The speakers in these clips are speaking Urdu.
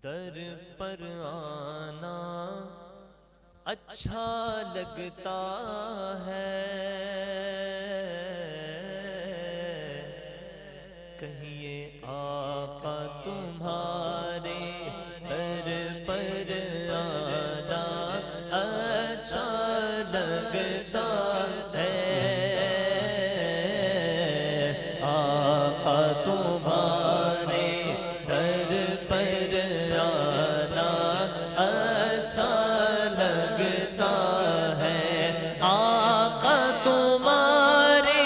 در پر آنا اچھا لگتا ہے، کہیے آقا تمہارے در پر آنا اچھا لگتا ہے، آقا تمہارے در پر آنا اچھا لگتا ہے، آقا تمہارے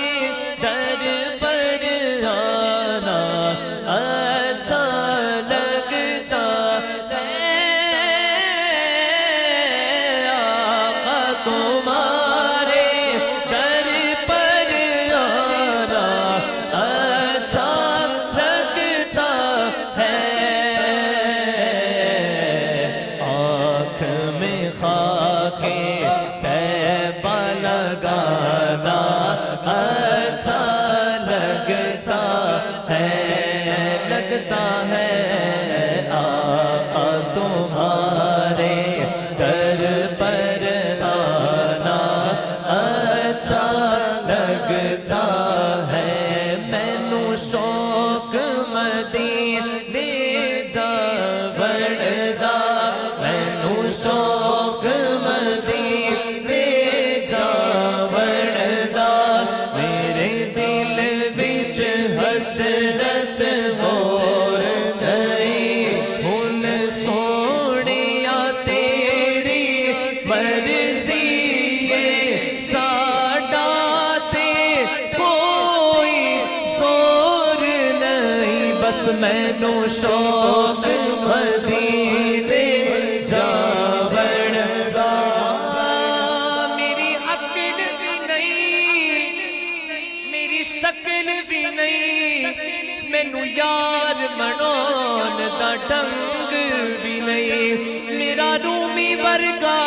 در پر آنا اچھا لگتا ہے، آقا تمہارے در پر آنا اچھا لگتا ہے، آنکھ میں خاک طیبہ لگانا اچھا لگتا ہے، آقا تمہارے در پر آنا اچھا لگتا ہے، مینوں شوق مدینے جاوڑدا، مینوں شوق مدینے جاوڑدا، میرے دل وچ حسرت ہور گئی، ہن سونیا تیری مرضی ہے، ساڈا تے کوئی زور نہیں، بس مینوں شوق مدینے جاوڑدا، میری عقل بھی نہیں، میری شکل بھی نہیں، مینوں یار منون دا ڈھنگ بھی نہیں، میرا رومی ورگا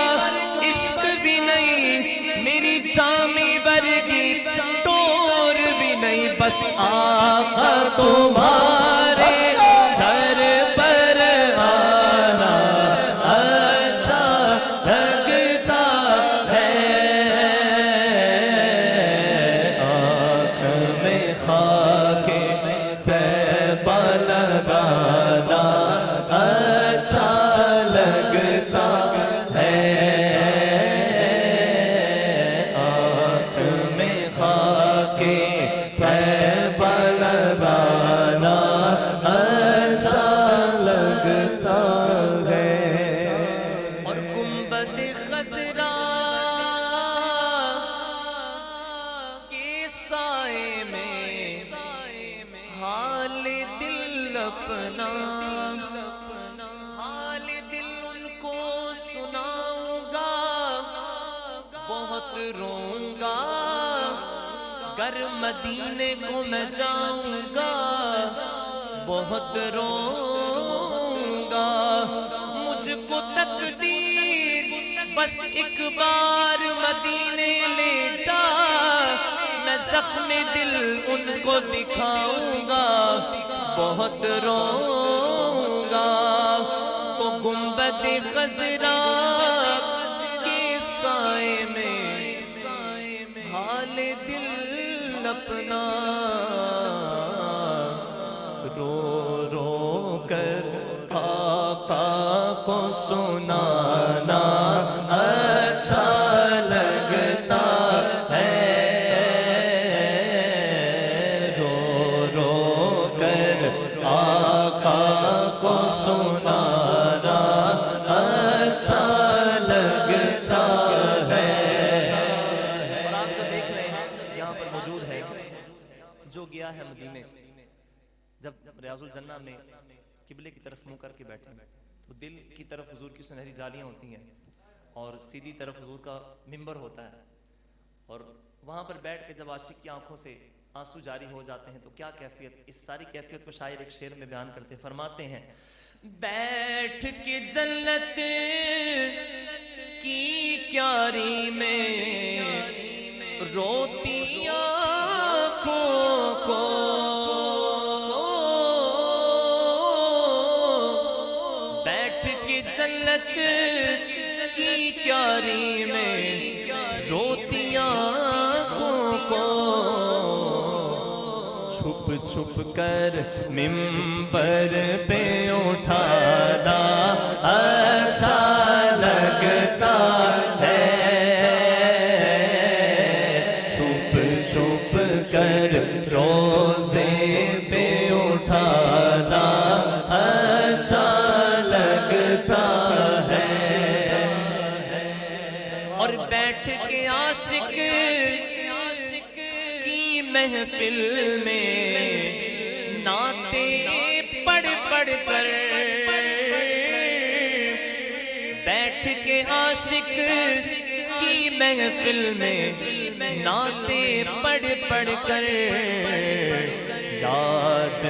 عشق بھی نہیں، میری جامی ورگی ٹور بھی نہیں، بس آقا تمہارے در پر آنا اچھا لگتا ہے، آنکھ میں خاک طیبہ لگانا اچھا لگتا ہے، آنکھ میں خاک طیبہ لگانا اچھا لگتا ہے، اور گنبد خضرا کے سائے میں حال دل اپنا، حال دل ان کو سناؤں گا، بہت روں گا، گر مدینے کو میں جاؤں گا، بہت روں گا، مجھ کو تقدیر بس ایک بار مدینے لے جا، میں زخم دل ان کو دکھاؤں گا، بہت روں گا، تو گنبد خضرا کے سائے میں حال دل اپنا رو رو کر آقا کو سنانا اچھا لگتا ہے، رو رو کر آقا کو سنانا اچھا لگتا ہے، اور آپ جو دیکھ رہے ہیں یہاں پر موجود ہے، جو گیا ہے مدینے، جب ریاض الجنہ میں قبلے کی طرف منہ کر کے بیٹھے تو دل کی طرف حضور کی سنہری جالیاں ہوتی ہیں اور سیدھی طرف حضور کا منبر ہوتا ہے، اور وہاں پر بیٹھ کے جب عاشق کی آنکھوں سے آنسو جاری ہو جاتے ہیں تو کیا کیفیت، اس ساری کیفیت کو شاعر ایک شعر میں بیان کرتے فرماتے ہیں، بیٹھ کے جنت کی کیاری میں روتی آنکھوں کو جنت کی کیاری میں روتی آنکھوں کو چھپ چھپ کر منبر پہ اٹھانا اچھا لگتا ہے، چھپ چھپ کر روزے پہ اٹھانا اچھا لگتا ہے، اور بیٹھ کے عاشق کی محفل میں نعتیں پڑھ پڑھ کر، بیٹھ کے عاشق کی محفل میں نعتیں پڑھ پڑھ کر یاد